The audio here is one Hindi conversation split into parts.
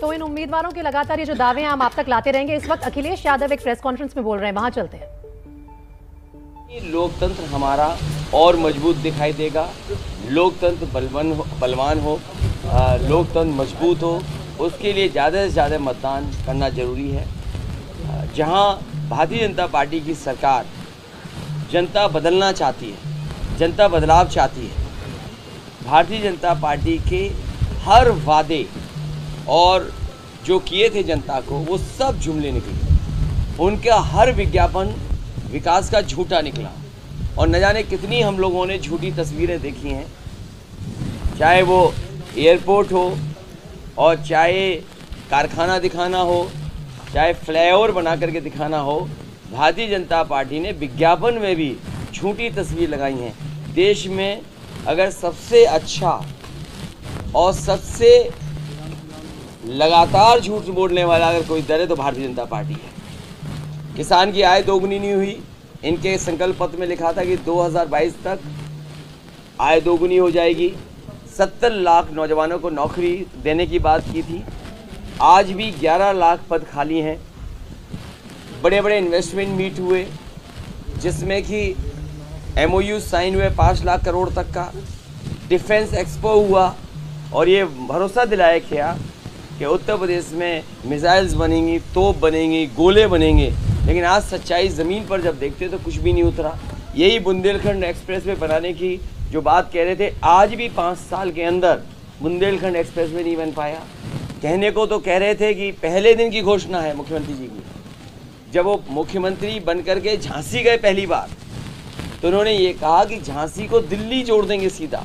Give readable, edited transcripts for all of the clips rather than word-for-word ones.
तो इन उम्मीदवारों के लगातार ये जो दावे हैं हम आप तक लाते रहेंगे। इस वक्त अखिलेश यादव एक प्रेस कॉन्फ्रेंस में बोल रहे हैं, वहां चलते हैं। लोकतंत्र हमारा और मजबूत दिखाई देगा, लोकतंत्र बलवान हो, लोकतंत्र मजबूत हो, उसके लिए ज़्यादा से ज़्यादा मतदान करना जरूरी है। जहां भारतीय जनता पार्टी की सरकार जनता बदलना चाहती है, जनता बदलाव चाहती है, भारतीय जनता पार्टी के हर वादे और जो किए थे जनता को वो सब जुमले निकले। उनका हर विज्ञापन विकास का झूठा निकला और न जाने कितनी हम लोगों ने झूठी तस्वीरें देखी हैं, चाहे वो एयरपोर्ट हो और चाहे कारखाना दिखाना हो, चाहे फ्लाईओवर बना करके दिखाना हो। भारतीय जनता पार्टी ने विज्ञापन में भी झूठी तस्वीर लगाई हैं। देश में अगर सबसे अच्छा और सबसे लगातार झूठ बोलने वाला अगर कोई दल है तो भारतीय जनता पार्टी है। किसान की आय दोगुनी नहीं हुई, इनके संकल्प पत्र में लिखा था कि 2022 तक आय दोगुनी हो जाएगी। 70 लाख नौजवानों को नौकरी देने की बात की थी, आज भी 11 लाख पद खाली हैं। बड़े बड़े इन्वेस्टमेंट मीट हुए जिसमें कि MOU साइन हुए 5 लाख करोड़ तक का, डिफेंस एक्सपो हुआ और ये भरोसा दिलाया गया कि उत्तर प्रदेश में मिसाइल्स बनेंगी, तोप बनेंगी, गोले बनेंगे, लेकिन आज सच्चाई ज़मीन पर जब देखते तो कुछ भी नहीं उतरा। यही बुंदेलखंड एक्सप्रेसवे बनाने की जो बात कह रहे थे, आज भी 5 साल के अंदर बुंदेलखंड एक्सप्रेसवे नहीं बन पाया। कहने को तो कह रहे थे कि पहले दिन की घोषणा है मुख्यमंत्री जी की। जब वो मुख्यमंत्री बन करके झांसी गए पहली बार तो उन्होंने ये कहा कि झांसी को दिल्ली जोड़ देंगे सीधा।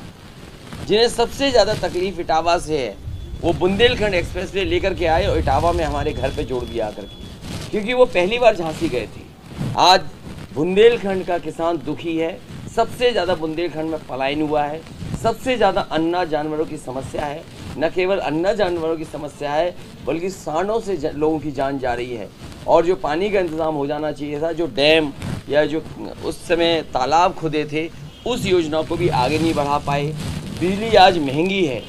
जिन्हें सबसे ज़्यादा तकलीफ इटावा से है वो बुंदेलखंड एक्सप्रेसवे लेकर के आए और इटावा में हमारे घर पे जोड़ दिया आकर के, क्योंकि वो पहली बार झांसी गए थे। आज बुंदेलखंड का किसान दुखी है, सबसे ज़्यादा बुंदेलखंड में पलायन हुआ है, सबसे ज़्यादा अन्ना जानवरों की समस्या है। न केवल अन्ना जानवरों की समस्या है बल्कि सांडों से लोगों की जान जा रही है। और जो पानी का इंतज़ाम हो जाना चाहिए था, जो डैम या जो उस समय तालाब खुदे थे, उस योजना को भी आगे नहीं बढ़ा पाए। बिजली आज महंगी है,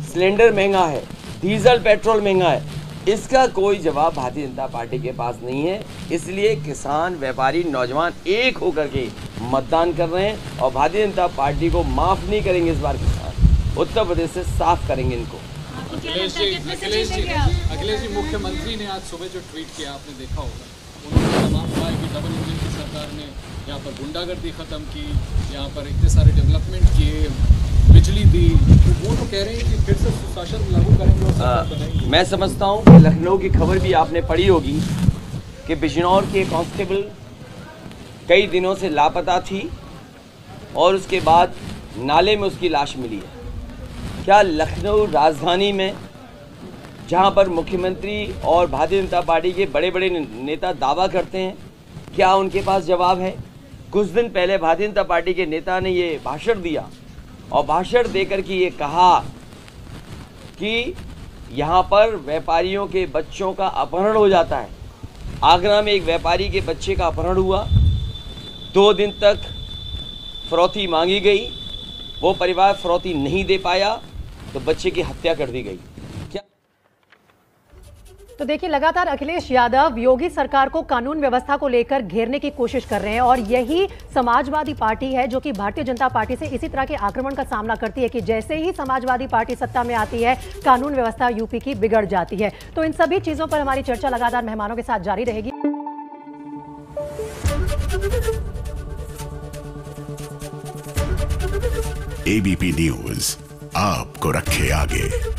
सिलेंडर महंगा है, डीजल पेट्रोल महंगा है, इसका कोई जवाब भारतीय जनता पार्टी के पास नहीं है। इसलिए किसान, व्यापारी, नौजवान एक होकर के मतदान कर रहे हैं और भारतीय जनता पार्टी को माफ़ नहीं करेंगे। इस बार किसान उत्तर प्रदेश से साफ करेंगे इनको। अखिलेश जी, मुख्यमंत्री ने आज सुबह जो ट्वीट किया आपने देखा होगा, उन्होंने तमाम कहा कि डबल इंजन की सरकार ने यहाँ पर गुंडागर्दी ख़त्म की, यहाँ पर इतने सारे डेवलपमेंट किए, बिजली दी, तो वो तो कह रहे हैं कि फिर से सुशासन लागू करेंगे। मैं समझता हूँ कि लखनऊ की खबर भी आपने पढ़ी होगी कि बिजनौर के कांस्टेबल कई दिनों से लापता थी और उसके बाद नाले में उसकी लाश मिली है। क्या लखनऊ राजधानी में जहां पर मुख्यमंत्री और भारतीय जनता पार्टी के बड़े बड़े नेता दावा करते हैं, क्या उनके पास जवाब है? कुछ दिन पहले भारतीय जनता पार्टी के नेता ने ये भाषण दिया और भाषण देकर के ये कहा कि यहाँ पर व्यापारियों के बच्चों का अपहरण हो जाता है। आगरा में एक व्यापारी के बच्चे का अपहरण हुआ, 2 दिन तक फिरौती मांगी गई, वो परिवार फिरौती नहीं दे पाया तो बच्चे की हत्या कर दी गई। क्या तो देखिए, लगातार अखिलेश यादव योगी सरकार को कानून व्यवस्था को लेकर घेरने की कोशिश कर रहे हैं और यही समाजवादी पार्टी है जो कि भारतीय जनता पार्टी से इसी तरह के आक्रमण का सामना करती है कि जैसे ही समाजवादी पार्टी सत्ता में आती है कानून व्यवस्था यूपी की बिगड़ जाती है। तो इन सभी चीजों पर हमारी चर्चा लगातार मेहमानों के साथ जारी रहेगी। ABP न्यूज आपको रखे आगे।